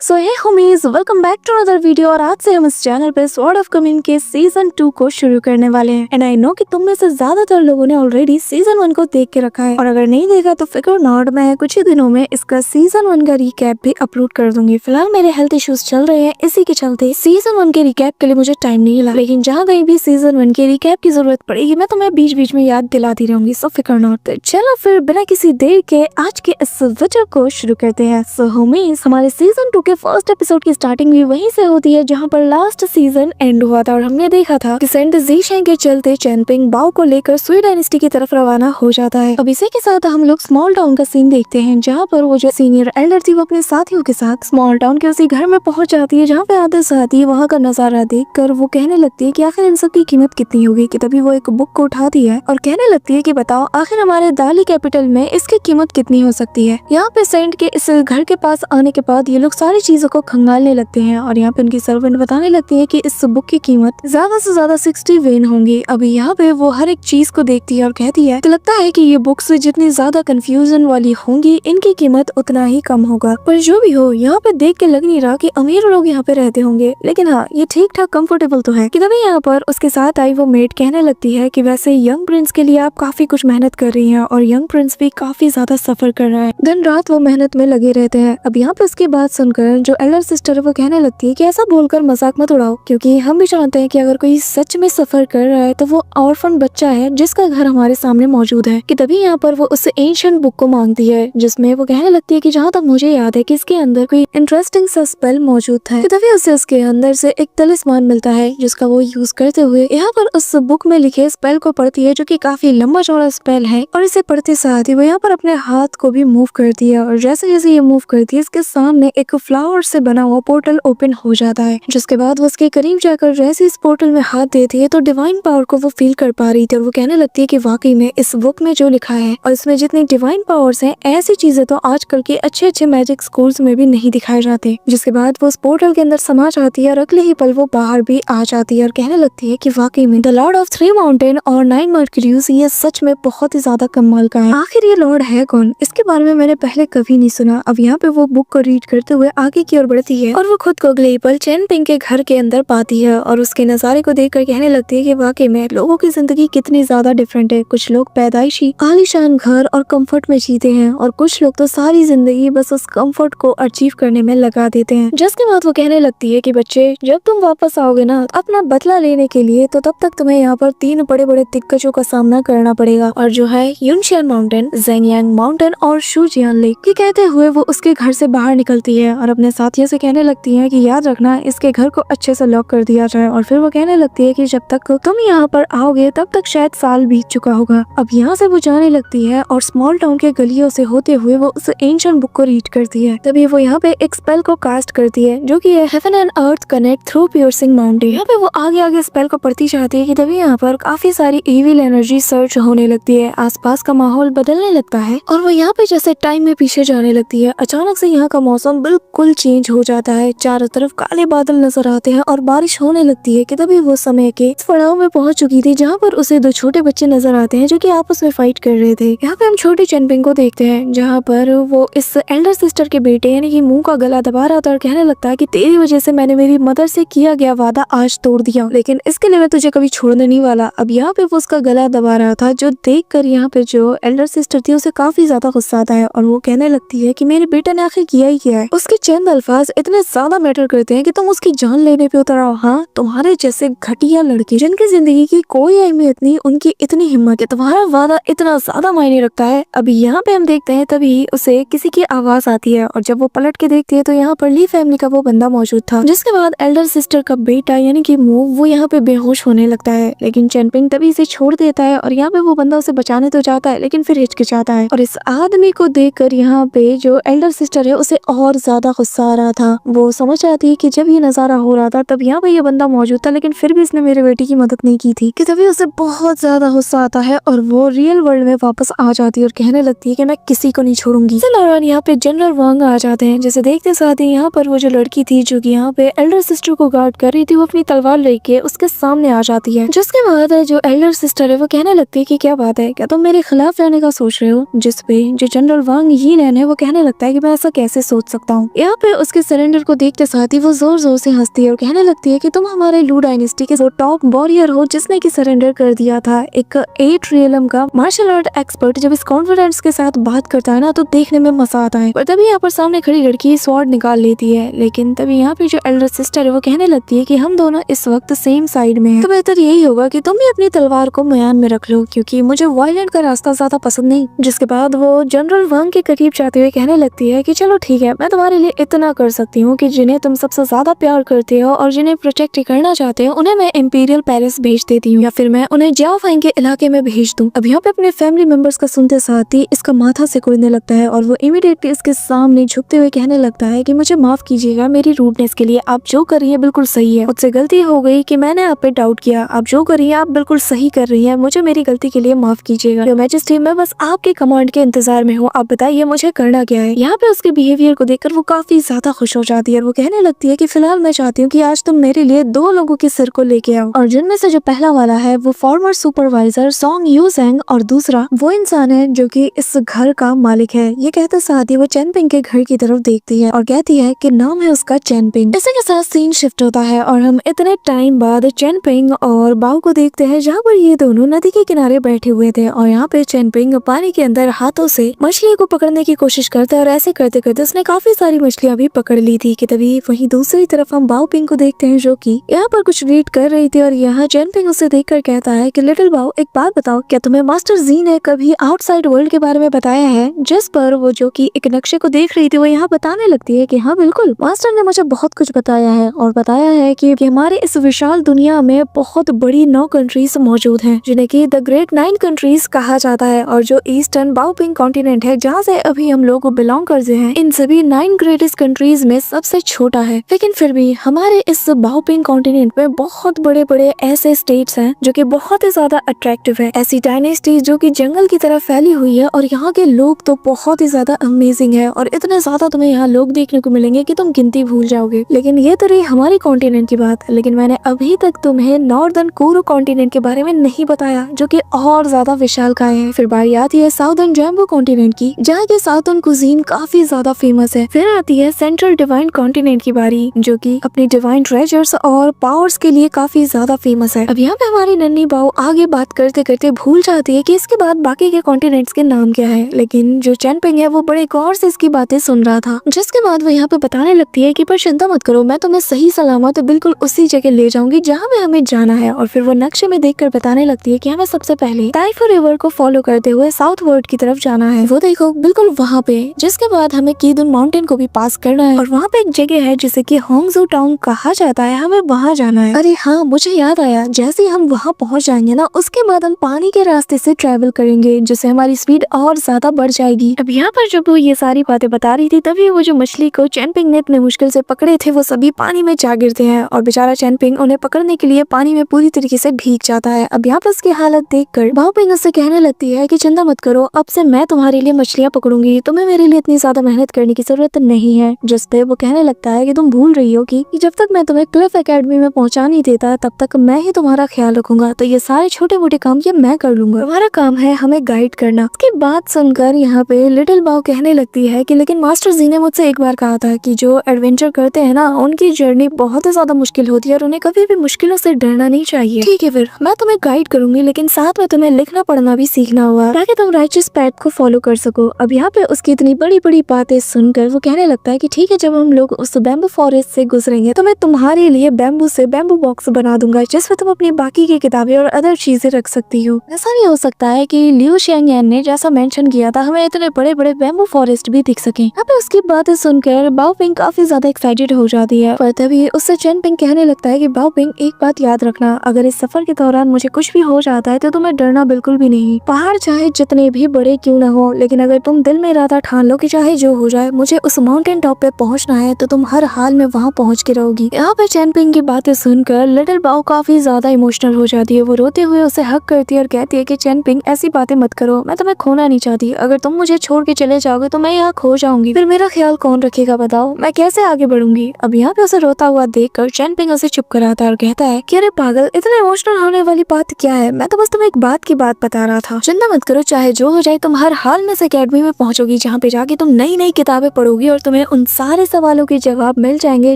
So hey homies, welcome back to another video. और आज से हम इस चैनल पे स्वॉर्ड ऑफ कम्यून के सीजन 2 को शुरू करने वाले हैं। एंड आई नो कि तुम में से ज्यादातर लोगों ने ऑलरेडी सीजन 1 को देख के रखा है, और अगर नहीं देखा तो फिकर नॉट, मैं कुछ ही दिनों में इसका सीजन 1 का रिकैप भी अपलोड कर दूंगी। फिलहाल मेरे हेल्थ इश्यूज चल रहे हैं, इसी के चलते सीजन 1 के रिकैप के लिए मुझे टाइम नहीं मिला, लेकिन जहाँ कहीं भी सीजन 1 के रिकैप की जरूरत पड़ेगी मैं तुम्हें बीच बीच में याद दिलाती रहूंगी। सो फिकर नॉट। चलो फिर बिना किसी देर के आज के इस वीडियो को शुरू करते हैं। सो होमीज, हमारे सीजन 2 के फर्स्ट एपिसोड की स्टार्टिंग भी वहीं से होती है जहां पर लास्ट सीजन एंड हुआ था, और हमने देखा था कि सेंट ज़ीशेंग के चलते चैनपिंग बाओ को लेकर सुई डायनेस्टी की तरफ रवाना हो जाता है। अब इसी के साथ हम लोग स्मॉल टाउन का सीन देखते हैं, जहां पर वो जो सीनियर एल्डर थी वो अपने साथियों के साथ स्मॉल टाउन के उसी घर में पहुंच जाती है जहाँ पे आते साथ ही वहाँ का नजारा देख कर वो कहने लगती है कि आखिर इन सब की कीमत कितनी होगी। कि तभी वो एक बुक को उठाती है और कहने लगती है कि बताओ आखिर हमारे दाली कैपिटल में इसकी कीमत कितनी हो सकती है। यहाँ पे सेंट के इस घर के पास आने के बाद ये लोग सारी चीजों को खंगालने लगते हैं, और यहाँ पे उनकी सर्वेंट बताने लगती है कि इस बुक की कीमत ज्यादा से ज्यादा 60 वेन होंगी। अभी यहाँ पे वो हर एक चीज को देखती है और कहती है कि लगता है कि ये बुक्स जितनी ज्यादा कंफ्यूजन वाली होंगी इनकी कीमत उतना ही कम होगा। पर जो भी हो, यहाँ पे देख के लग नहीं रहा कि अमीर लोग यहाँ पे रहते होंगे, लेकिन हाँ ये ठीक ठाक कंफर्टेबल तो है। कि तभी यहाँ पर उसके साथ आई वो मेड कहने लगती है कि वैसे यंग प्रिंस के लिए आप काफी कुछ मेहनत कर रही हैं, और यंग प्रिंस भी काफी ज्यादा सफर कर रहा है, दिन रात वो मेहनत में लगे रहते हैं। अब यहाँ पे उसकी बात सुनकर जो एल्डर सिस्टर है वो कहने लगती है कि ऐसा बोलकर मजाक मत उड़ाओ, क्योंकि हम भी जानते हैं कि अगर कोई सच में सफर कर रहा है तो वो ऑर्फन बच्चा है जिसका घर हमारे सामने मौजूद है। कि तभी यहाँ पर वो उस एंशिएंट बुक को मांगती है, जिसमें वो कहने लगती है कि जहाँ तक मुझे याद है कि इसके अंदर कोई इंटरेस्टिंग सा स्पेल मौजूद है। कि तभी उसे उसके अंदर से एक तलिस्मान मिलता है जिसका वो यूज करते हुए यहाँ पर उस बुक में लिखे स्पेल को पढ़ती है, जो कि काफी लंबा चौड़ा स्पेल है। और इसे पढ़ते साथ ही वो यहाँ पर अपने हाथ को भी मूव करती है, और जैसे जैसे ये मूव करती है इसके सामने एक फ्लावर से बना हुआ पोर्टल ओपन हो जाता है। जिसके बाद वो उसके करीब जाकर जैसे इस पोर्टल में हाथ देती है तो डिवाइन पावर को वो फील कर पा रही थी, और वो कहने लगती है कि वाकई में इस बुक में जो लिखा है और इसमें जितनी डिवाइन पावर्स हैं, ऐसी चीजें तो आजकल के अच्छे अच्छे मैजिक स्कूल्स में भी नहीं दिखाए जाते। जिसके बाद वो उस पोर्टल के अंदर समा जाती है, और अगले ही पल वो बाहर भी आ जाती है और कहने लगती है कि वाकई में द लॉर्ड ऑफ 3 माउंटेन और 9 मर्क्यूरीज ये सच में बहुत ही ज्यादा कमाल का है। आखिर ये लॉर्ड है कौन? इसके बारे में मैंने पहले कभी नहीं सुना। अब यहाँ पे वो बुक को रीड करते हुए आगे की ओर बढ़ती है, और वो खुद को अगले पल चैनपिंग के घर के अंदर पाती है, और उसके नजारे को देखकर कहने लगती है कि वाकई में लोगों की जिंदगी कितनी ज्यादा डिफरेंट है। कुछ लोग पैदाइशी आलीशान घर और कंफर्ट में जीते हैं, और कुछ लोग तो सारी जिंदगी बस उस कंफर्ट को अचीव करने में लगा देते हैं। जिसके बाद वो कहने लगती है कि बच्चे, जब तुम वापस आओगे ना अपना बदला लेने के लिए, तो तब तक तुम्हें यहाँ पर 3 बड़े बड़े दिक्कतों का सामना करना पड़ेगा, और जो है युनशियन माउंटेन, ज़ेंगयांग माउंटेन और शुजियान लेक। कि कहते हुए वो उसके घर से बाहर निकलती है और अपने साथियों से कहने लगती है कि याद रखना इसके घर को अच्छे से लॉक कर दिया जाए। और फिर वो कहने लगती है कि जब तक तुम यहाँ पर आओगे तब तक शायद साल बीत चुका होगा। अब यहाँ से वो जाने लगती है और स्मॉल टाउन के गलियों से होते हुए वो उस एंशिएंट बुक को रीड करती है। तभी वो यहाँ पे एक स्पेल को कास्ट करती है, जो कि है heaven and earth connect through piercing mountain. यहाँ पे वो आगे आगे स्पेल को पढ़ती जाती है कि तभी यहाँ पर काफी सारी इविल एनर्जी सर्च होने लगती है, आसपास का माहौल बदलने लगता है, और वो यहाँ पे जैसे टाइम में पीछे जाने लगती है। अचानक से यहाँ का मौसम बिल्कुल चेंज हो जाता है, चारों तरफ काले बादल नजर आते हैं और बारिश होने लगती है। कि तभी वो समय के इस पड़ाव में पहुंच चुकी थी जहाँ पर उसे 2 छोटे बच्चे नजर आते हैं जो कि आपस में फाइट कर रहे थे। यहाँ पे हम छोटी चैनपिंग को देखते हैं, जहाँ पर वो इस एल्डर सिस्टर के बेटे यानी कि मुंह का गला दबा रहा था और कहने लगता है कि तेरी वजह से मैंने मेरी मदर से किया गया वादा आज तोड़ दिया, लेकिन इसके लिए मैं तुझे कभी छोड़ने नहीं वाला। अब यहाँ पे वो उसका गला दबा रहा था, जो देख कर यहाँ पे जो एल्डर सिस्टर थी उसे काफी ज्यादा गुस्सा आता है, और वो कहने लगती है कि मेरे बेटे ने आखिर किया ही क्या है। उसके चंद अल्फाज इतने ज्यादा मैटर करते हैं कि तुम उसकी जान लेने पे उतर आओ। हाँ, तुम्हारे जैसे घटिया लड़के जिनकी जिंदगी की कोई अहमियत नहीं, उनकी इतनी हिम्मत है, तुम्हारा वादा इतना ज्यादा मायने रखता है। अभी यहाँ पे हम देखते हैं तभी उसे किसी की आवाज आती है, और जब वो पलट के देखती है तो यहाँ पर ली फैमिली का वो बंदा मौजूद था। जिसके बाद एल्डर सिस्टर का बेटा यानी कि मुंह वो यहाँ पे बेहोश होने लगता है, लेकिन चैनपिंग तभी इसे छोड़ देता है, और यहाँ पे वो बंदा उसे बचाने तो जाता है लेकिन फिर हिचकिचाता है। और इस आदमी को देखकर यहाँ पे जो एल्डर सिस्टर है उसे और ज्यादा गुस्सा आ रहा था। वो समझ आती है कि जब ये नजारा हो रहा था तब यहाँ पे ये बंदा मौजूद था, लेकिन फिर भी इसने मेरे बेटी की मदद नहीं की थी। कि तभी उसे बहुत ज्यादा गुस्सा आता है और वो रियल वर्ल्ड में वापस आ जाती है और कहने लगती है कि मैं किसी को नहीं छोड़ूंगी। इस दौरान यहाँ पे जनरल वांग आ जाते हैं, जैसे देखते साथ ही यहाँ पर वो जो लड़की थी जो कि यहाँ पे एल्डर सिस्टर को गार्ड कर रही थी, वो अपनी तलवार लेके उसके सामने आ जाती है। जिसके बाद जो एल्डर सिस्टर है वो कहने लगती है कि क्या बात है, क्या तुम मेरे खिलाफ रहने का सोच रहे हो? जिसपे जो जनरल वांग ही है वो कहने लगता है कि मैं ऐसा कैसे सोच सकता हूँ। यहाँ यहाँ पे उसके सरेंडर को देखते साथ ही वो जोर जोर से हंसती है और कहने लगती है कि तुम हमारे लू डायनेस्टी के वो टॉप वॉरियर हो जिसने की सरेंडर कर दिया था। एक 8 रियलम का मार्शल आर्ट एक्सपर्ट जब इस कॉन्फिडेंस के साथ बात करता है ना तो देखने में मजा आता है। पर तभी यहाँ पर सामने खड़ी लड़की स्वॉर्ड निकाल लेती है, लेकिन तभी यहाँ पे जो एल्डर सिस्टर है वो कहने लगती है कि हम दोनों इस वक्त सेम साइड में हैं, तो बेहतर यही होगा कि तुम भी अपनी तलवार को म्यान में रख लो क्योंकि मुझे वायलेंट का रास्ता ज्यादा पसंद नहीं। जिसके बाद वो जनरल वांग के करीब जाते हुए कहने लगती है कि चलो ठीक है, मैं तुम्हारे लिए इतना कर सकती हूँ कि जिन्हें तुम सबसे ज्यादा प्यार करते हो और जिन्हें प्रोटेक्ट करना चाहते हो उन्हें मैं इंपीरियल पेरिस भेज देती हूँ या फिर मैं उन्हें जियाओ फाइन के इलाके में भेज दूँ। अब यहाँ पे अपने फैमिली मेंबर्स का सुनते साथ ही इसका माथा सिकुड़ने लगता है और वो इमीडिएटली इसके सामने झुकते हुए कहने लगता है कि मुझे माफ कीजिएगा मेरी रूडनेस के लिए, आप जो कर रही है बिल्कुल सही है, मुझसे गलती हो गई कि मैंने आप पे डाउट किया, आप जो कर रही है आप बिल्कुल सही कर रही है, मुझे मेरी गलती के लिए माफ कीजिएगा। योर मैजेस्टी मैं बस आपके कमांड के इंतजार में हूँ, आप बताइए मुझे करना क्या है। यहाँ पे उसके बिहेवियर को देखकर वो काफी ज्यादा खुश हो जाती है और वो कहने लगती है कि फिलहाल मैं चाहती हूँ कि आज तुम मेरे लिए 2 लोगों के सिर को लेके आओ और जिनमें से जो पहला वाला है वो farmer supervisor song you Seng और दूसरा वो इंसान है जो कि इस घर का मालिक है। ये कहते साथ ही वो चैन पिंग के घर की तरफ देखती है और कहती है कि नाम है उसका चैन पिंग। इसी के साथ सीन शिफ्ट होता है और हम इतने टाइम बाद चैन पिंग और बाओ को देखते हैं जहाँ पर ये दोनों नदी के किनारे बैठे हुए थे और यहाँ पे चैन पिंग पानी के अंदर हाथों से मछली को पकड़ने की कोशिश करता है और ऐसे करते करते उसने काफी सारी मछलियां भी पकड़ ली थी कि तभी वहीं दूसरी तरफ हम बाओ पिंग को देखते हैं जो कि यहाँ पर कुछ रीड कर रही थी और यहाँ चैन पिंग उसे देखकर कहता है कि लिटिल बाओ एक बात बताओ, क्या तुम्हें मास्टर जी ने कभी आउटसाइड वर्ल्ड के बारे में बताया है? जिस पर वो जो कि एक नक्शे को देख रही थी वो यहाँ बताने लगती है कि हाँ बिल्कुल, मास्टर ने मुझे बहुत कुछ बताया है और बताया है कि हमारे इस विशाल दुनिया में बहुत बड़ी 9 कंट्रीज मौजूद हैं जिन्हें की द ग्रेट 9 कंट्रीज कहा जाता है और जो ईस्टर्न बाओ पिंग कॉन्टिनेंट है जहाँ से अभी हम लोग बिलोंग करते हैं इन सभी 9 ग्रेटेस्ट कंट्रीज में सबसे छोटा है। लेकिन फिर भी हमारे इस बाओ पिंग कॉन्टिनेंट में बहुत बड़े बड़े ऐसे स्टेट्स हैं जो कि बहुत ही ज्यादा अट्रैक्टिव है, ऐसी डायनेस्टी जो कि जंगल की तरह फैली हुई है और यहाँ के लोग तो बहुत ही ज्यादा अमेजिंग है और इतने ज्यादा तुम्हें यहाँ लोग देखने को मिलेंगे कि तुम गिनती भूल जाओगे। लेकिन ये तो रही हमारी कॉन्टिनेंट की बात, लेकिन मैंने अभी तक तुम्हें नॉर्दर्न कोरो कॉन्टिनेंट के बारे में नहीं बताया जो कि और ज्यादा विशालकाय है। फिर बारी आती है साउदर्न जैम्बो कॉन्टिनेंट की जहाँ की साउदर्न कुजीन काफी ज्यादा फेमस है। फिर आती है सेंट्रल डिवाइन कॉन्टिनेंट की बारी जो कि अपनी डिवाइन ट्रेजर्स और पावर्स के लिए काफी ज्यादा फेमस है। अब यहाँ पे हमारी नन्ही बाओ आगे बात करते करते भूल जाती है कि इसके बाद बाकी के कॉन्टिनेंट्स के नाम क्या है, लेकिन जो चैन पिंग है वो बड़े गौर से इसकी बातें सुन रहा था। जिसके बाद वो यहाँ पे बताने लगती है कि पर चिंता मत करो, मैं तुम्हें सही सलामत बिल्कुल उसी जगह ले जाऊंगी जहाँ में हमें जाना है। और फिर वो नक्शे में देखकर बताने लगती है कि हमें सबसे पहले टाइफो रिवर को फॉलो करते हुए साउथ वर्ल्ड की तरफ जाना है, वो देखो बिल्कुल वहाँ पे। जिसके बाद हमें कीदुन माउंटेन को भी पास करना है और वहाँ पे एक जगह है जिसे कि होंगजू टाउन कहा जाता है, हमें वहाँ जाना है। अरे हाँ मुझे याद आया, जैसे ही हम वहाँ पहुँच जाएंगे ना उसके बाद हम पानी के रास्ते से ट्रेवल करेंगे जिससे हमारी स्पीड और ज्यादा बढ़ जाएगी। अब यहाँ पर जब वो ये सारी बातें बता रही थी तभी वो जो मछली को चैन पिंग ने इतने मुश्किल से पकड़े थे वो सभी पानी में जा गिरते हैं और बेचारा चैन पिंग उन्हें पकड़ने के लिए पानी में पूरी तरीके से भीग जाता है। अब यहाँ पर उसकी हालत देखकर बाओ पिंग उससे कहने लगती है कि चिंता मत करो, अब से मैं तुम्हारे लिए मछलियाँ पकड़ूंगी, तुम्हें मेरे लिए इतनी ज्यादा मेहनत करने की जरूरत नहीं है। जिस पे वो कहने लगता है कि तुम भूल रही हो कि जब तक मैं तुम्हें क्लिफ एकेडमी में पहुंचा नहीं देता तब तक मैं ही तुम्हारा ख्याल रखूंगा, तो ये सारे छोटे मोटे काम ये मैं कर लूंगा, तुम्हारा काम है हमें गाइड करना। उसकी बात सुनकर यहाँ पे लिटिल बाओ कहने लगती है कि लेकिन मास्टर जी ने मुझसे एक बार कहा था कि जो एडवेंचर करते हैं ना उनकी जर्नी बहुत ही ज्यादा मुश्किल होती है और उन्हें कभी भी मुश्किलों से डरना नहीं चाहिए। ठीक है फिर मैं तुम्हें गाइड करूंगी, लेकिन साथ में तुम्हें लिखना पढ़ना भी सीखना होगा ताकि तुम राइचस पैथ को फॉलो कर सको। अब यहाँ पे उसकी इतनी बड़ी बड़ी बातें सुनकर वो कहने लगता है कि ठीक है, जब हम लोग उस बैम्बू फॉरेस्ट से गुजरेंगे तो मैं तुम्हारे लिए बैम्बू से बैम्बू बॉक्स बना दूंगा जिसमें तुम अपनी बाकी की किताबें और अदर चीजें रख सकती हो। ऐसा नहीं हो सकता है कि लियू शेंगयान ने जैसा मेंशन किया था हमें इतने बड़े बड़े बैम्बू फॉरेस्ट भी दिख सके। यहाँ पे उसकी बातें सुनकर बाओ पिंग काफी ज्यादा एक्साइटेड हो जाती है, पर तभी उससे चैन पिंग कहने लगता है कि बाओ पिंग एक बात याद रखना, अगर इस सफर के दौरान मुझे कुछ भी हो जाता है तो तुम्हें डरना बिल्कुल भी नहीं। पहाड़ चाहे जितने भी बड़े क्यों न हो, लेकिन अगर तुम दिल में इरादा ठान लो कि चाहे जो हो जाए मुझे उस माउंटेन टॉप पे पहुंचना है तो तुम हर हाल में वहां पहुंच के रहोगी। यहाँ पे चैन पिंग की बातें सुनकर लिटिल बाओ काफी ज्यादा इमोशनल हो जाती है। वो रोते हुए उसे हक करती है और कहती है कि चैन पिंग ऐसी बातें मत करो, मैं तुम्हें खोना नहीं चाहती, अगर तुम मुझे छोड़ के चले जाओगे तो मैं यहाँ खो जाऊंगी, फिर मेरा ख्याल कौन रखेगा बताओ, मैं कैसे आगे बढ़ूंगी। अब यहाँ पे उसे रोता हुआ देखकर चैन पिंग उसे चुप कराता है और कहता है कि अरे पागल, इतना इमोशनल होने वाली बात क्या है, मैं तो बस तुम्हें एक बात की बात बता रहा था, चिंता मत करो, चाहे जो हो जाए तुम हर हाल में इस अकेडमी में पहुंचोगी जहाँ पे जाके तुम नई नई किताबें पढ़ोगी और तुम्हें तुम्हें उन सारे सवालों के जवाब मिल जाएंगे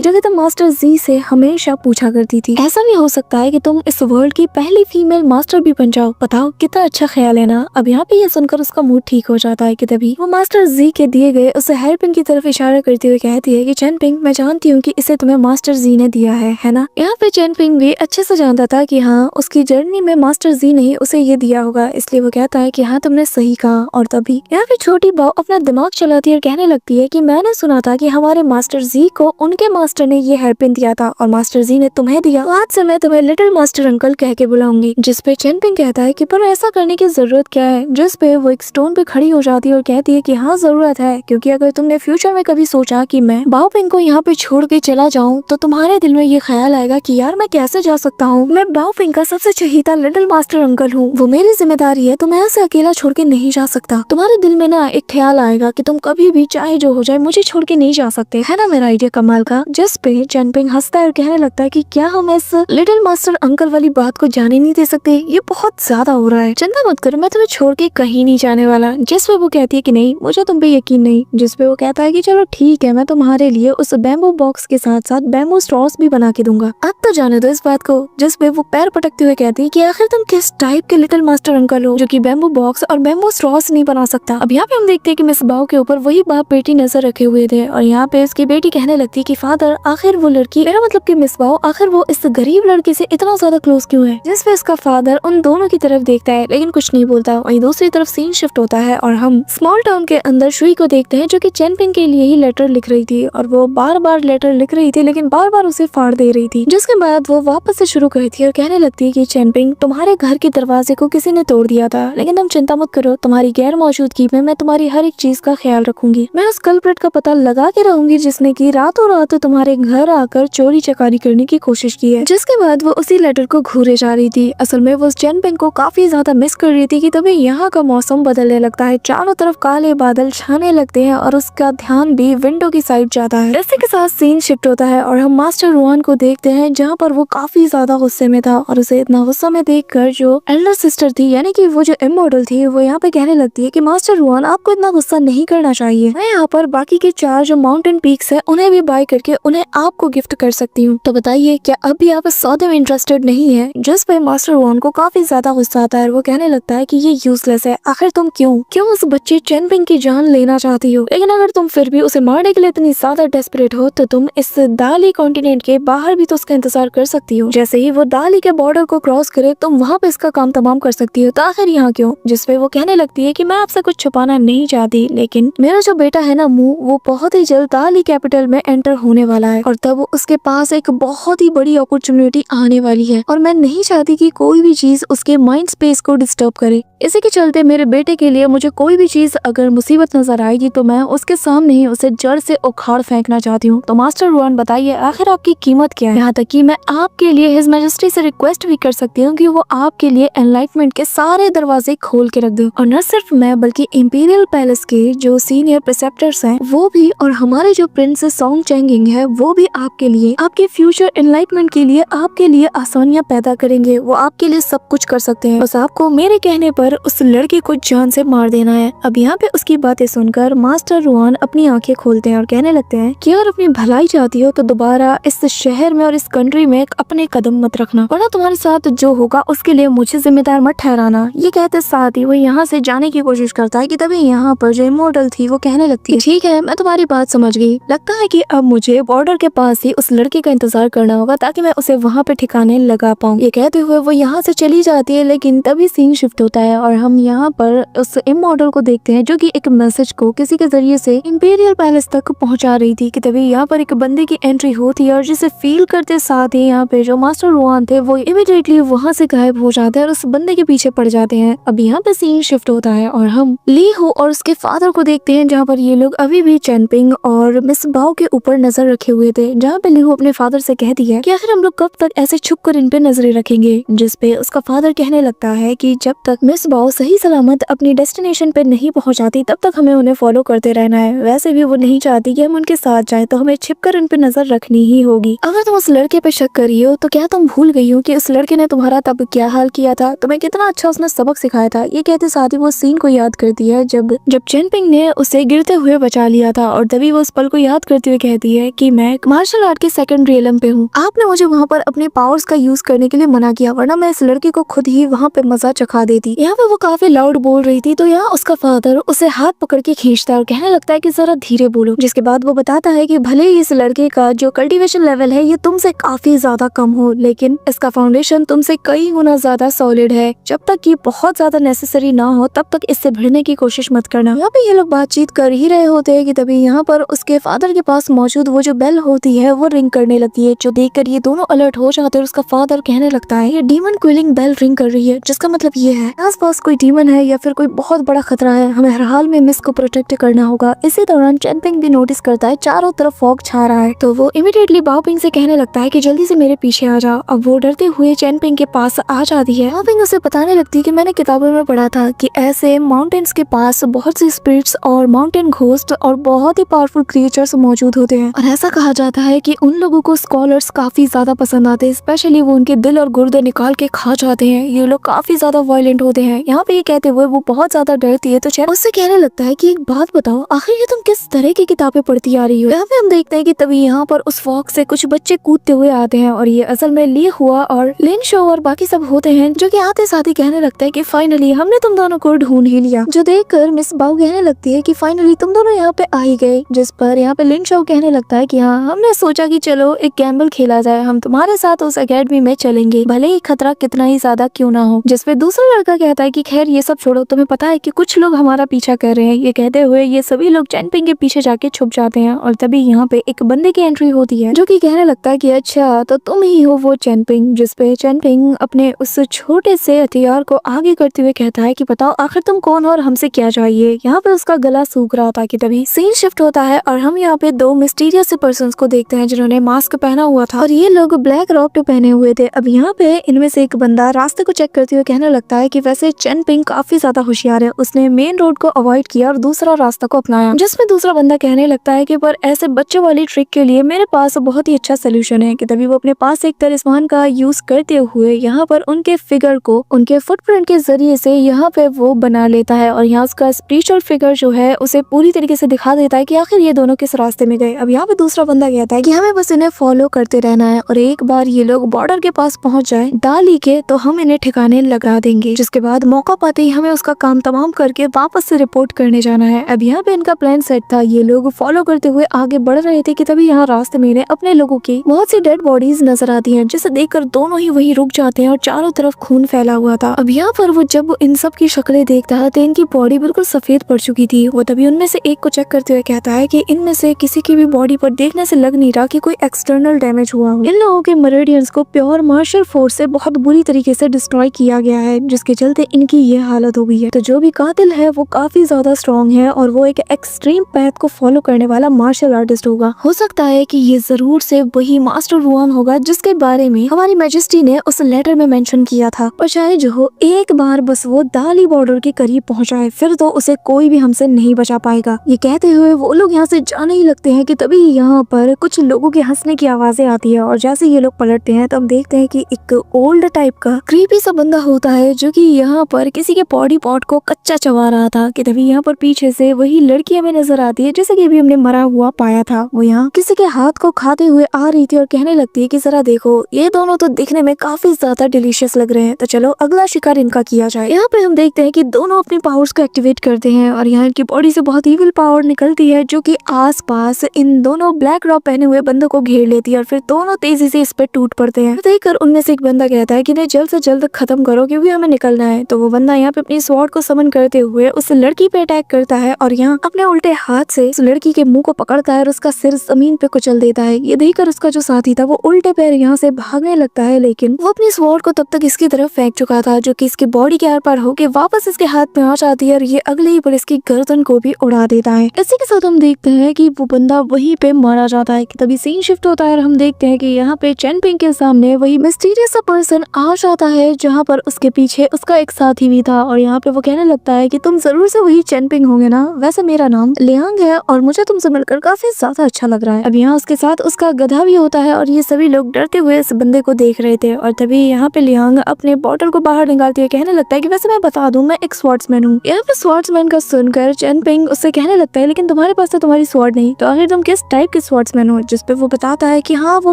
जो कि तुम मास्टर जी से हमेशा पूछा करती थी। ऐसा भी हो सकता है कि तुम इस वर्ल्ड की पहली फीमेल मास्टर भी बन जाओ। बताओ कितना अच्छा ख्याल है ना। अब यहाँ पे ये सुनकर उसका मूड ठीक हो जाता है कि तभी वो मास्टर जी के दिए गए उस हेयरपिन की तरफ इशारा करते हुए कहती है कि चेनपिंग, मैं जानती हूँ कि इसे तुम्हें मास्टर जी ने दिया है ना। यहाँ पे चेनपिंग भी अच्छे से जानता था कि हाँ, उसकी जर्नी में मास्टर जी ने उसे ये दिया होगा, इसलिए वो कहता है कि हाँ, तुमने सही कहा। और तभी यहाँ पे छोटी बहू अपना दिमाग चलाती है और कहने लगती है कि मैंने सुना था कि हमारे मास्टर जी को उनके मास्टर ने ये हेयरपिन दिया था और मास्टर जी ने तुम्हें दिया, तो आज से मैं तुम्हें लिटिल मास्टर अंकल कह के बुलाऊंगी। जिस पे चेनपिंग कहता है कि पर ऐसा करने की जरूरत क्या है। जिस पे वो एक स्टोन पे खड़ी हो जाती है और कहती है कि हाँ, जरूरत है, क्योंकि अगर तुमने फ्यूचर में कभी सोचा कि मैं बाओपिंग को यहाँ पे छोड़ के चला जाऊँ तो तुम्हारे दिल में ये ख्याल आएगा कि यार मैं कैसे जा सकता हूँ, मैं बाओपिंग का सबसे चहीता लिटिल मास्टर अंकल हूँ, वो मेरी जिम्मेदारी है, तो मैं ऐसे अकेला छोड़ के नहीं जा सकता। तुम्हारे दिल में ना एक ख्याल आएगा कि तुम कभी भी चाहे जो हो जाए मुझे छोड़ के नहीं जा सकते, है ना मेरा आइडिया कमाल का। जिस पे चेनपिंग हंसता है और कहने लगता है कि क्या हम इस लिटिल मास्टर अंकल वाली बात को जाने नहीं दे सकते, ये बहुत ज्यादा हो रहा है, चिंता मत करो, मैं तुम्हें छोड़ के कहीं नहीं जाने वाला। जिस पे वो कहती है कि नहीं, मुझे तुम पे यकीन नहीं। जिस पे वो कहता है कि चलो ठीक है, मैं तुम्हारे लिए उस बैम्बू बॉक्स के साथ साथ बैम्बू स्ट्रॉस भी बना के दूंगा, अब तो जाने दो इस बात को। जिस पे वो पैर पटकते हुए कहती है कि आखिर तुम किस टाइप के लिटिल मास्टर अंकल हो जो कि बैम्बू बॉक्स और बैम्बू स्ट्रॉस नहीं बना सकता। अब यहाँ पे हम देखते हैं कि मिस बाओ के ऊपर वही बाप बेटी नजर रखे हुए थे और यहाँ पे उसकी बेटी कहने लगती है कि फादर, आखिर वो लड़की, मेरा मतलब कि मिस बाओ, आखिर वो इस गरीब लड़के से इतना ज्यादा क्लोज क्यों है। जिस पे उसका फादर उन दोनों की तरफ देखता है लेकिन कुछ नहीं बोलता। वहीं दूसरी तरफ सीन शिफ्ट होता है और हम स्मॉल टाउन के अंदर शुई को देखते हैं जो कि चेनपिंग के लिए ही लेटर लिख रही थी और वो बार बार लेटर लिख रही थी लेकिन बार बार उसे फाड़ दे रही थी। जिसके बाद वो वापस से शुरू करती है और कहने लगती है कि चेनपिंग, तुम्हारे घर के दरवाजे को किसी ने तोड़ दिया था, लेकिन तुम चिंता मत करो, तुम्हारी गैर मौजूदगी में मैं तुम्हारी हर एक चीज का ख्याल रखूंगी। मैं उस कल्प्रिट का पता लगा के रहूंगी जिसने की रातों रात तुम्हारे घर आकर चोरी चकारी करने की कोशिश की है। जिसके बाद वो उसी लेटर को घूरे जा रही थी। असल में वो चेनपिंग को काफी ज्यादा मिस कर रही थी कि तभी यहाँ का मौसम बदलने लगता है, चारों तरफ काले बादल छाने लगते हैं और उसका ध्यान भी विंडो की साइड जाता है। इसी के साथ सीन शिफ्ट होता है और हम मास्टर रुआन को देखते हैं जहाँ पर वो काफी ज्यादा गुस्से में था और उसे इतना गुस्सा में देखकर जो एल्डर सिस्टर थी यानी कि वो जो इमॉर्टल थी वो यहाँ पे कहने लगती है कि मास्टर रुआन, आपको इतना गुस्सा नहीं करना चाहिए, मैं यहाँ पर बाकी के 4 जो माउंटेन पीक्स है उन्हें भी बाय करके उन्हें आपको गिफ्ट कर सकती हूँ, तो बताइए क्या अब भी आप इस सौदे में इंटरेस्टेड नहीं है। जिस पे मास्टर रुआन को काफी ज्यादा गुस्सा आता है। वो कहने लगता है कि ये यूजलेस है, आखिर तुम क्यों उस बच्चे चेनपिंग की जान लेना चाहती हो, लेकिन अगर तुम फिर भी उसे मारने के लिए इतनी ज्यादा डेस्परेट हो तो तुम इस दाली कॉन्टिनेंट के बाहर भी तो उसका इंतजार कर सकती हो। जैसे ही वो दाली के बॉर्डर को क्रॉस करे तुम वहाँ पे इसका काम तमाम कर सकती हो, तो आखिर यहाँ क्यों। जिस पे वो कहने लगती है कि मैं आपसे कुछ छुपाना नहीं चाहती, लेकिन मेरा जो बेटा है ना मुंह, वो बहुत ही जल्द दाली कैपिटल में एंटर होने वाला है और तब उसके पास एक बहुत ही बड़ी अपॉर्चुनिटी आने वाली है और मैं नहीं चाहती कि कोई भी चीज उसके माइंड स्पेस को डिस्टर्ब करे। इसी के चलते मेरे बेटे के लिए मुझे कोई भी चीज अगर मुसीबत नजर आएगी तो मैं उसके सामने ही उसे जड़ से उखाड़ फेंकना चाहती हूँ। तो मास्टर रुआन, बताइए आखिर आपकी कीमत क्या है। यहाँ तक कि मैं आपके लिए हिज मैजेस्टी से रिक्वेस्ट भी कर सकती हूँ कि वो आपके लिए एनलाइटमेंट के सारे दरवाजे खोल के रख दो। और न सिर्फ मैं बल्कि इंपीरियल पैलेस के जो सीनियर प्रिसेप्टर्स हैं वो भी, और हमारे जो प्रिंसेस सॉन्ग चैंगिंग है वो भी आपके लिए, आपके फ्यूचर एनलाइटमेंट के लिए, आपके लिए आसानियां पैदा करेंगे। वो आपके लिए सब कुछ कर सकते हैं, बस आपको मेरे कहने पर उस लड़के को जान से मार देना है। अब यहाँ पे उसकी बातें सुनकर मास्टर रुआन अपनी आंखें खोलते हैं और कहने लगते हैं कि अगर अपनी भलाई चाहती हो तो दोबारा इस शहर में और इस कंट्री में अपने कदम मत रखना, वरना तुम्हारे साथ जो होगा उसके लिए मुझे जिम्मेदार मत ठहराना। ये कहते साथ ही वो यहाँ से जाने की कोशिश करता है कि तभी यहाँ पर जो इमॉर्टल थी वो कहने लगती है, ठीक है मैं तुम्हारी बात समझ गई, लगता है कि अब मुझे बॉर्डर के पास ही उस लड़के का इंतजार करना होगा ताकि मैं उसे वहाँ पे ठिकाने लगा पाऊँ। ये कहते हुए वो यहाँ से चली जाती है, लेकिन तभी सीन शिफ्ट होता है और हम यहाँ पर उस इमॉर्टल को देखते हैं जो कि एक मैसेज को किसी के जरिए से इंपीरियल पैलेस तक पहुँचा रही थी कि तभी यहाँ पर एक बंदे की एंट्री होती है और जिसे फील करते साथ ही यहाँ पे जो मास्टर रुआन थे वो इमीडिएटली वहाँ से गायब हो जाते हैं और उस बंदे के पीछे पड़ जाते हैं। अब यहाँ पे सीन शिफ्ट होता है और हम ली हो और उसके फादर को देखते हैं जहाँ पर ये लोग अभी भी चेनपिंग और मिस बाओ के ऊपर नजर रखे हुए थे, जहाँ पे लीहू अपने फादर से कहती है कि आखिर हम लोग कब तक ऐसे छुप कर इन पे नजरें रखेंगे। जिस पे उसका फादर कहने लगता है कि जब तक मिस बाओ सही सलामत अपनी डेस्टिनेशन पे नहीं पहुँच जाती तब तक हमें उन्हें फॉलो करते रहना है। वैसे भी वो नहीं चाहती कि हम उनके साथ जाए, तो हमें छिप कर उन पे नजर रखनी ही होगी। अगर तुम उस लड़के पे शक करी हो तो क्या तुम भूल गई हो कि उस लड़के ने तुम्हारा तब क्या हाल किया था, तुम्हें कितना अच्छा उसने सबक सिखाया था। ये कहते साथ ही वो सीन को याद करती है जब चेनपिंग ने उसे गिरते हुए बचा लिया था और तभी वो उस पल को याद करते हुए कहती है कि मैं मार्शल आर्ट के सेकंड रियलम पे हूँ। आपने मुझे वहाँ पर अपने पावर्स का यूज करने के लिए मना किया, वरना मैं इस लड़की को खुद ही वहाँ पे मजा चखा देती। यहाँ पे वो काफी लाउड बोल रही थी, तो यहाँ उसका फादर उसे हाथ पकड़ के खींचता है और कहने लगता है कि जरा धीरे बोलो। जिसके बाद वो बताता है कि भले ही इस लड़के का जो कल्टीवेशन लेवल है ये तुमसे काफी ज्यादा कम हो, लेकिन इसका फाउंडेशन तुमसे कई गुना ज्यादा सॉलिड है। जब तक ये बहुत ज्यादा नेसेसरी ना हो तब तक इससे भिड़ने की कोशिश मत करना। यहाँ पे ये लोग बातचीत कर ही रहे होते हैं कि तभी यहाँ पर उसके फादर के पास मौजूद वो जो बेल होती है वो रिंग करने लगती है, जो देखकर ये दोनों अलर्ट हो जाते हैं। उसका फादर कहने लगता है ये डीमन क्विलिंग बेल रिंग कर रही है, जिसका मतलब ये है आसपास कोई डीमन है या फिर कोई बहुत बड़ा खतरा है, हमें हर हाल में मिस को प्रोटेक्ट करना होगा। इसी दौरान चेनपिंग भी नोटिस करता है चारों तरफ फॉग छा रहा है, तो वो इमीडिएटली बाओपिंग से कहने लगता है कि जल्दी से मेरे पीछे आ जाओ। अब वो डरते हुए चेनपिंग के पास आ जाती है। बाओपिंग उसे बताने लगती है कि मैंने किताबों में पढ़ा था कि ऐसे माउंटेन्स के पास बहुत सी स्पिरिट्स और माउंटेन घोस्ट और बहुत ही पावरफुल क्रिएचर्स मौजूद होते हैं, और ऐसा कहा जाता है कि उन लोगों को स्कॉलर्स काफी ज्यादा पसंद आते हैं, स्पेशली वो उनके दिल और गुर्दे निकाल के खा जाते हैं। ये लोग काफी ज्यादा वायलेंट होते हैं। यहाँ पे ये कहते हुए वो बहुत ज्यादा डरती है, तो चैन उससे कहने लगता है कि एक बात बताओ, आखिर ये तुम किस तरह की किताबें पढ़ती आ रही हो। यहाँ पे हम देखते हैं कि तभी यहाँ पर उस फॉग से कुछ बच्चे कूदते हुए आते हैं, और ये असल में ली हुआ और लिन शो और बाकी सब होते हैं, जो कि आते साथ ही कहने लगता है कि फाइनली हमने तुम दोनों को ढूंढ ही लिया। जो देखकर मिस बाउ कहने लगती है कि फाइनली तुम दोनों यहाँ पे आ ही गए। जिस पर यहाँ पे लिन शो कहने लगता है कि हाँ, हमने सोचा कि चलो एक गैम्बल खेला जाए, हम तुम्हारे साथ उस एकेडमी में चलेंगे, भले ही खतरा कितना ही ज्यादा क्यों ना हो। जिसपे दूसरा लड़का कहता है कि खैर ये सब छोड़ो, तुम्हें पता है कि कुछ लोग हमारा पीछा कर रहे हैं। ये कहते हुए ये सभी लोग चेनपिंग के पीछे जाके छुप जाते हैं, और तभी यहाँ पे एक बंदे की एंट्री होती है, जो कि कहने लगता है कि अच्छा तो तुम ही हो वो चेनपिंग। जिसपे चेनपिंग अपने उस छोटे से हथियार को आगे करते हुए कहता है कि बताओ आखिर तुम कौन हो और हमसे क्या चाहिए। यहाँ पे उसका गला सूख रहा था कि तभी सीन शिफ्ट होता है और हम यहाँ पे दो मिस्टीरियस पर्संस को देखते हैं जिन्होंने मास्क पहना हुआ था, और ये लोग ब्लैक रॉब पहने हुए थे। अब यहाँ पे इनमें से एक बंदा रास्ते को चेक करते हुए कहने लगता है कि वैसे चेनपिंग काफी ज्यादा होशियार है, उसने मेन रोड को अवॉइड किया और दूसरा रास्ता को अपनाया। जिसमें दूसरा बंदा कहने लगता है कि पर ऐसे बच्चों वाली ट्रिक के लिए मेरे पास बहुत ही अच्छा सोल्यूशन है। कि तभी वो अपने पास एक तलिस्मान का यूज करते हुए यहाँ पर उनके फिगर को उनके फुटप्रिंट के जरिए से यहाँ पे वो बना लेता है, और यहाँ उसका स्पिरिचुअल फिगर जो है उसे पूरी तरीके से दिखा देता है कि आखिर ये दोनों किस रास्ते में गए। अब यहाँ पे दूसरा बंदा कहता है कि हमें बस इन्हें फॉलो करते रहना है, और एक बार ये लोग बॉर्डर के पास पहुंच जाए दाली के तो हम इन्हें ठिकाने लगा देंगे। जिसके बाद मौका पाते ही हमें उसका काम तमाम करके वापस से रिपोर्ट करने जाना है। अब यहाँ पे इनका प्लान सेट था, ये लोग फॉलो करते हुए आगे बढ़ रहे थे कि तभी यहाँ रास्ते में अपने लोगों की बहुत सी डेड बॉडीज नजर आती हैं, जिसे देखकर दोनों ही वही रुक जाते हैं और चारों तरफ खून फैला हुआ था। अब यहाँ पर वो जब इन सब की शक्लें देखता है तो इनकी बॉडी बिल्कुल सफेद पड़ चुकी थी। वो तभी उनमें से एक को चेक करते हुए कहता है कि इनमें से किसी की भी बॉडी पर देखने से लग नहीं रहा कि कोई एक्सटर्नल डैमेज हुआ हो। इन लोगों के मेरिडियंस को प्योर मार्शल फोर्स से बहुत बुरी तरीके से डिस्ट्रॉय किया गया है, जिसके चलते इनकी ये हालत हो गई है। तो जो भी कातिल है वो काफी ज्यादा स्ट्रॉन्ग है, और वो एक एक्सट्रीम पैथ को फॉलो करने वाला मार्शल आर्टिस्ट होगा। हो सकता है कि ये जरूर से वही मास्टर रुआन होगा जिसके बारे में हमारी मैजेस्टी ने उस लेटर में मेंशन किया था। और चाहे जो हो, एक बार बस वो दाली बॉर्डर के करीब पहुंचाए, फिर तो उसे कोई भी हमसे नहीं बचा पाएगा। ये कहते हुए वो लोग यहाँ से जाने ही लगते हैं कि तभी यहाँ पर कुछ लोगों के हंसने की आवाजें आती है, और जैसे ये लोग पलटते हैं तो हम देखते हैं कि एक ओल्ड टाइप का क्रीपी सा बंदा होता है, जो कि यहाँ पर किसी के बॉडी पार्ट को कच्चा चबा रहा था। कि तभी यहाँ पर पीछे से वही लड़की हमें नजर आती है जैसे कि अभी हमने मरा हुआ पाया था। वो यहाँ किसी के हाथ को खाते हुए आ रही थी और कहने लगती है कि जरा देखो, ये दोनों तो दिखने में काफी ज्यादा डिलीशियस लग रहे हैं, तो चलो अगला शिकार इनका किया जाए। यहाँ पे हम देखते हैं कि दोनों अपनी पावर्स को एक्टिवेट करते हैं, और यहाँ इनकी बॉडी से बहुत ईविल पावर निकलती है, जो कि आसपास इन दोनों ब्लैक रॉब पहने हुए बंदों को घेर लेती है, और फिर दोनों तेजी से इस पे टूट पड़ते हैं। देखकर उनमें से एक बंदा कहता है कि इन्हें जल्द से जल्द खत्म करो क्योंकि हमें निकलना है। तो वो बंदा यहाँ पे अपनी स्वॉर्ड को समन करते हुए उस लड़की पे अटैक करता है, और यहाँ अपने उल्टे हाथ से उस लड़की के मुंह को पकड़ता है और उसका सिर जमीन पे कुचल देता है। ये देखकर उसका जो साथी था वो उल्टे पैर यहाँ से भागने लगता है, लेकिन वो अपनी स्वॉर्ड को तब तक इसकी तरफ फेंक चुका था, जो कि इसकी बॉडी के आर पार होके वापस इसके हाथ में आ जाती है, और ये अगले ही पर इसकी गर्दन को भी उड़ा देता है। इसी के साथ हम देखते हैं कि वो बंदा वहीं पे मारा जाता है। कि तभी सीन शिफ्ट होता है और हम देखते हैं कि यहाँ पे चेनपिंग के सामने वही मिस्टीरियस सा पर्सन आ जाता है, जहाँ पर उसके पीछे उसका एक साथी भी था, और यहाँ पे वो कहने लगता है कि तुम जरूर से वही चेनपिंग होंगे ना, वैसे मेरा नाम लियांग है और मुझे तुमसे मिलकर काफी ज्यादा अच्छा लग रहा है। अब यहाँ उसके साथ उसका गधा भी होता है, और ये सभी लोग डरते हुए इस बंदे को देख रहे थे। और तभी यहाँ पे लियांग अपने बॉटल को बाहर निकालते हुए कहने लगता है कि वैसे मैं बता दूं, मैं एक स्वॉर्ड्समैन हूँ। यहाँ पे स्वॉर्ड्समैन का सुनकर चेनपिंग उससे कहने लगता है, लेकिन तुम्हारे पास तो तुम्हारी स्वॉर्ड नहीं, तो आखिर तुम किस टाइप के स्वॉर्ड्समैन हो? जिसपे वो बताता है कि हाँ, वो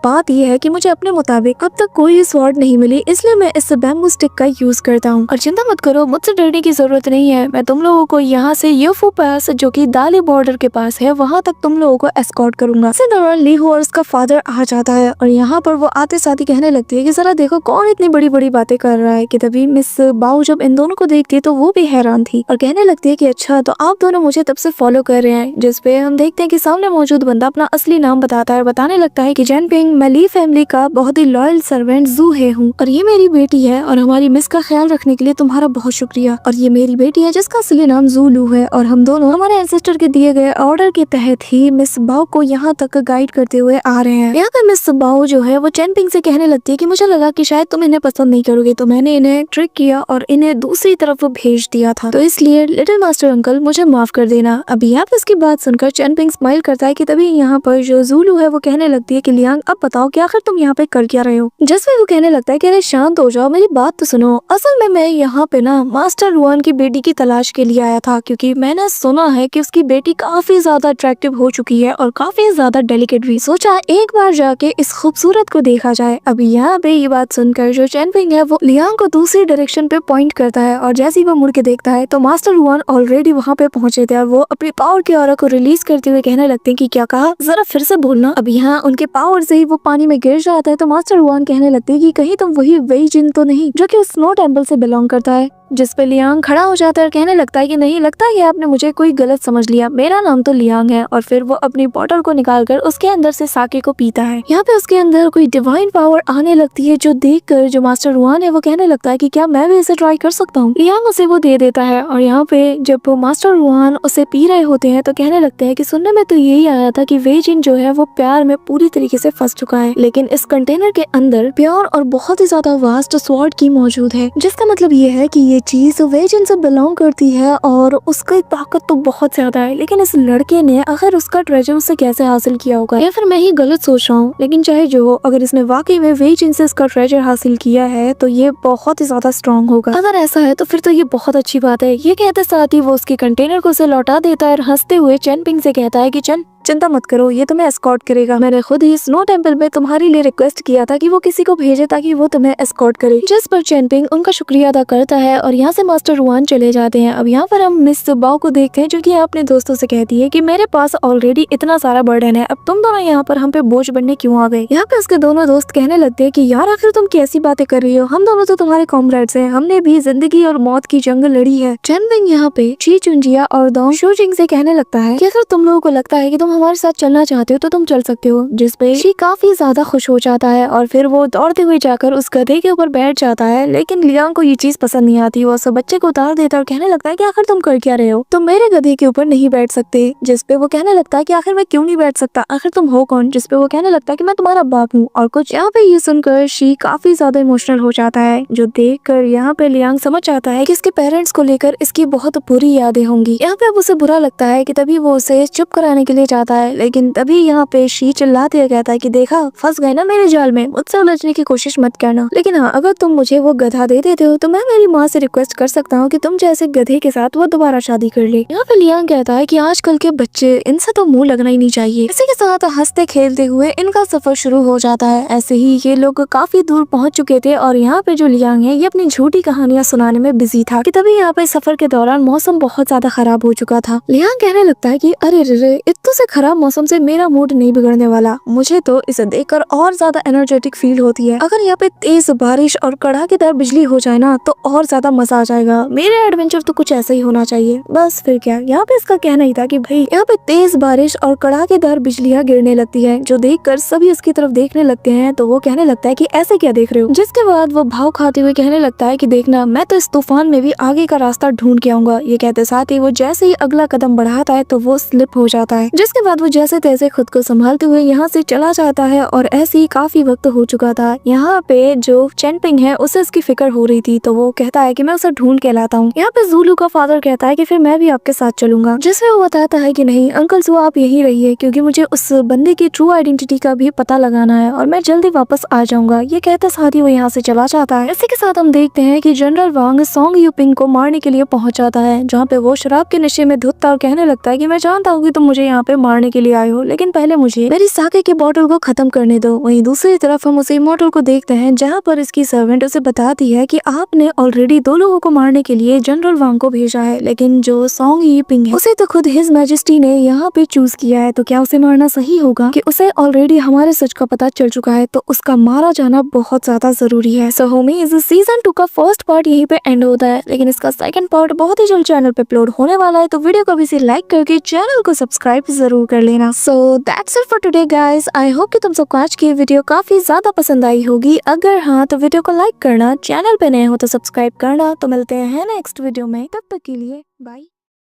बात ये है कि मुझे अपने मुताबिक अब तक कोई स्वॉर्ड नहीं मिली, इसलिए मैं इस बैम्बू स्टिक का यूज करता हूँ। और चिंता मत करो, मुझसे डरने की जरूरत नहीं है। मैं तुम लोगों को यहाँ से यूफू पास, जो कि दाली बॉर्डर के पास है, वहाँ तक तुम लोगों को एस्कॉर्ट करूंगा। इसी दौरान लीहू और उसका फादर आ जाता है और यहाँ पर वो आते साथ ही कहने लगती है कि जरा देखो कौन इतनी बड़ी बड़ी बातें कर रहा है। कि तभी मिस बाऊ जब इन दोनों को देखती है तो वो भी हैरान थी और कहने लगती है कि अच्छा, तो आप दोनों मुझे तब से फॉलो कर रहे हैं। जिसपे हम देखते हैं कि सामने मौजूद बंदा अपना असली नाम बताता है और बताने लगता है कि जैनपिंग, मैं ली फैमिली का बहुत ही लॉयल सर्वेंट जू हे हूँ और ये मेरी बेटी है और हमारी मिस का ख्याल रखने के लिए तुम्हारा बहुत शुक्रिया। और ये मेरी बेटी है जिसका असली नाम जू लू है और हम दोनों हमारे एंसेस्टर के दिए गए ऑर्डर के तहत ही मिस बाऊ को यहाँ तक गाइड करते हुए आ रहे हैं। यहाँ पे मिस बाऊ जो है वो चैनपिंग से कहने लगती है कि मुझे लगा कि शायद तुम इन्हें पसंद नहीं करोगे, तो मैंने इन्हें ट्रिक किया और इन्हें दूसरी तरफ भेज दिया था, तो इसलिए लिटिल मास्टर अंकल मुझे माफ कर देना। अभी यहाँ पे इसकी बात सुनकर चैनपिंग स्माइल करता है कि तभी यहाँ पर जो जूलू है वो कहने लगती है कि लियांग, अब बताओ कि आखिर तुम यहाँ पे कर क्या रहे हो? जिसमें वो कहने लगता है कि अरे शांत हो जाओ, मेरी बात तो सुनो। असल में मैं यहाँ पे ना मास्टर रुआन की बेटी की तलाश के लिए आया था, क्योंकि मैंने सुना है कि उसकी बेटी काफी ज्यादा अट्रैक्टिव हो चुकी है और काफी ज्यादा डेलिकेट भी। सोचा एक बार जाके इस खूबसूरत को देखा जाए। अभी यहाँ पे ये बात सुनकर जो चैनपिंग है वो लियांग को दूसरी डायरेक्शन पे पॉइंट करता है और जैसे ही वो मुड़ के देखता है तो मास्टर रुआन ऑलरेडी वहाँ पे पहुंचे थे और वो अपनी पावर की ऑरा को रिलीज करते हुए कहने लगते हैं कि क्या कहा, जरा फिर से बोलना। अब यहाँ उनके पावर से ही वो पानी में गिर जाता है तो मास्टर रुआन कहने लगते हैं कि कहीं तुम वही वेई जिन तो नहीं जो कि उस स्नो टेम्पल से बिलोंग करता है। जिस पे लियांग खड़ा हो जाता है और कहने लगता है कि नहीं, लगता है आपने मुझे कोई गलत समझ लिया, मेरा नाम तो लियांग है। और फिर वो अपनी बोतल को निकालकर उसके अंदर से साके को पीता है। यहाँ पे उसके अंदर कोई डिवाइन पावर आने लगती है, जो देखकर जो मास्टर रुआन है वो कहने लगता है कि क्या मैं भी इसे ट्राई कर सकता हूँ। लियांग उसे वो दे देता है और यहाँ पे जब वो मास्टर रुआन उसे पी रहे होते हैं तो कहने लगते हैं कि सुनने में तो यही आया था कि वे जिन जो है वो प्यार में पूरी तरीके से फंस चुका है, लेकिन इस कंटेनर के अंदर प्योर और बहुत ही ज्यादा वास्ट स्वॉर्ड की मौजूद है, जिसका मतलब ये है कि ये चीज वे जिन से बिलोंग करती है और उसकी ताकत तो बहुत ज्यादा है। लेकिन इस लड़के ने आखिर उसका ट्रेजर उसे कैसे हासिल किया होगा, या फिर मैं ही गलत सोच रहा हूँ। लेकिन चाहे जो हो, अगर इसने वाकई में वे जिन से इसका ट्रेजर हासिल किया है तो ये बहुत ही ज्यादा स्ट्रॉन्ग होगा। अगर ऐसा है तो फिर तो ये बहुत अच्छी बात है। ये कहते साथ ही वो उसके कंटेनर को उसे लौटा देता है और हंसते हुए चैनपिंग से कहता है कि चल चिंता मत करो, ये तुम्हें एस्कॉर्ट करेगा। मैंने खुद ही स्नो टेम्पल में तुम्हारे लिए रिक्वेस्ट किया था कि वो किसी को भेजे ताकि वो तुम्हें एस्कॉर्ट करे। जिस पर चैनपिंग उनका शुक्रिया अदा करता है और यहाँ से मास्टर रुआन चले जाते हैं। अब यहाँ पर हम मिस बाओ को देखते हैं जो कि अपने दोस्तों से कहती है कि मेरे पास ऑलरेडी इतना सारा बर्डन है, अब तुम दोनों यहाँ पर हम पे बोझ बनने क्यों आ गए। यहाँ पे उसके दोनों दोस्त कहने लगते हैं कि यार आखिर तुम कैसी बातें कर रही हो, हम दोनों तो तुम्हारे कॉमरेड्स हैं, हमने भी जिंदगी और मौत की जंग लड़ी है। चैनपिंग यहाँ पे ची चुंजिया और दोंग शूजिंग से कहने लगता है कि अगर तुम लोगों को लगता है कि तुम हमारे साथ चलना चाहते हो तो तुम चल सकते हो। जिसपे शी काफी ज्यादा खुश हो जाता है और फिर वो दौड़ते हुए जाकर उस गधे के ऊपर बैठ जाता है। लेकिन लियांग को ये चीज पसंद नहीं आती, वो सब बच्चे को उतार देता है और कहने लगता है कि आखिर तुम कर क्या रहे हो, तुम मेरे गधे के ऊपर नहीं बैठ सकते। जिसपे वो कहने लगता है कि आखिर मैं क्यों नहीं बैठ सकता, आखिर तुम हो कौन। जिसपे वो कहने लगता है कि मैं तुम्हारा बाप हूँ और कुछ। यहाँ पे ये सुनकर शी काफी ज्यादा इमोशनल हो जाता है, जो देख कर यहाँ पे लियांग समझ जाता है कि इसके पेरेंट्स को लेकर इसकी बहुत बुरी यादें होंगी। यहाँ पे अब उसे बुरा लगता है कि तभी वो उसे चुप कराने के लिए जाता है। लेकिन तभी यहाँ पे शी चिल्लाते हुए कहता है कि देखा, फंस गए ना मेरे जाल में, मुझसे उलझने की कोशिश मत करना। लेकिन हाँ, अगर तुम मुझे वो गधा दे देते हो तो मैं मेरी माँ से रिक्वेस्ट कर सकता हूँ कि तुम जैसे गधे के साथ वो दोबारा शादी कर ले। यहाँ पे लियांग कहता है कि आजकल के बच्चे, इनसे तो मुंह लगना ही नहीं चाहिए। इसी के साथ हंसते खेलते हुए इनका सफर शुरू हो जाता है। ऐसे ही ये लोग काफी दूर पहुंच चुके थे और यहाँ पे जो लियांग है ये अपनी झूठी कहानियां सुनाने में बिजी था कि तभी यहाँ पे सफर के दौरान मौसम बहुत ज्यादा खराब हो चुका था। लियांग कहने लगता है कि अरे रे, इतने से खराब मौसम से मेरा मूड नहीं बिगड़ने वाला, मुझे तो इसे देखकर और ज्यादा एनर्जेटिक फील होती है। अगर यहाँ पे तेज बारिश और कड़ाकेदार बिजली हो जाए ना तो और ज्यादा मजा आ जाएगा। मेरे एडवेंचर तो कुछ ऐसा ही होना चाहिए। बस फिर क्या, यहाँ पे इसका कहना ही था कि भाई यहाँ पे तेज बारिश और कड़ाकेदार बिजलियां गिरने लगती है, जो देखकर सभी उसकी तरफ देखने लगते हैं। तो वो कहने लगता है कि ऐसे क्या देख रहे हो। जिसके बाद वो भाव खाते हुए कहने लगता है कि देखना, मैं तो इस तूफान में भी आगे का रास्ता ढूंढ के आऊंगा। ये कहते साथ ही वो जैसे ही अगला कदम बढ़ाता है तो वो स्लिप हो जाता है, जिसके इसके बाद वो जैसे तैसे खुद को संभालते हुए यहाँ से चला जाता है और ऐसे ही काफी वक्त हो चुका था। यहाँ पे जो चेनपिंग है उसे उसकी फिक्र हो रही थी, तो वो कहता है कि मैं उसे ढूंढ के लाता हूँ। यहाँ पे जूलू का फादर कहता है कि फिर मैं भी आपके साथ चलूंगा, जिसमें वो बताता है कि नहीं अंकल सू आप यही रहिए, क्योंकि मुझे उस बंदे की ट्रू आइडेंटिटी का भी पता लगाना है और मैं जल्दी वापस आ जाऊंगा। ये कहते साथ ही वो यहाँ से चला जाता है। इसी के साथ हम देखते हैं कि जनरल वांग सोंग यूपिंग को मारने के लिए पहुंच जाता है, जहाँ पे वो शराब के नशे में धुतता और कहने लगता है कि मैं जानता हूँ कि तुम मुझे यहाँ पे मारने के लिए आए हो, लेकिन पहले मुझे मेरी साके की बोतल को खत्म करने दो। वहीं दूसरी तरफ हम उसे इमॉर्टल को देखते हैं, जहाँ पर इसकी सर्वेंट उसे बताती है कि आपने ऑलरेडी 2 लोगों को मारने के लिए जनरल वांग को भेजा है, लेकिन जो सोंग यीपिंग है उसे तो खुद हिज मैजेस्टी ने यहाँ पे चूज किया है, तो क्या उसे मारना सही होगा कि उसे ऑलरेडी हमारे सच का पता चल चुका है, तो उसका मारा जाना बहुत ज्यादा जरूरी है। सो होमीज सीजन 2 का फर्स्ट पार्ट यहीं पे एंड होता है, लेकिन इसका सेकंड पार्ट बहुत ही जल्द चैनल पे अपलोड होने वाला है, तो वीडियो को भी से लाइक करके चैनल को सब्सक्राइब जरूर कर लेना। So that's it for today guys. I hope कि तुम सबको आज की वीडियो काफी ज्यादा पसंद आई होगी। अगर हाँ तो वीडियो को लाइक करना, चैनल पे नए हो तो सब्सक्राइब करना। तो मिलते हैं नेक्स्ट वीडियो में, तब तक के लिए बाय।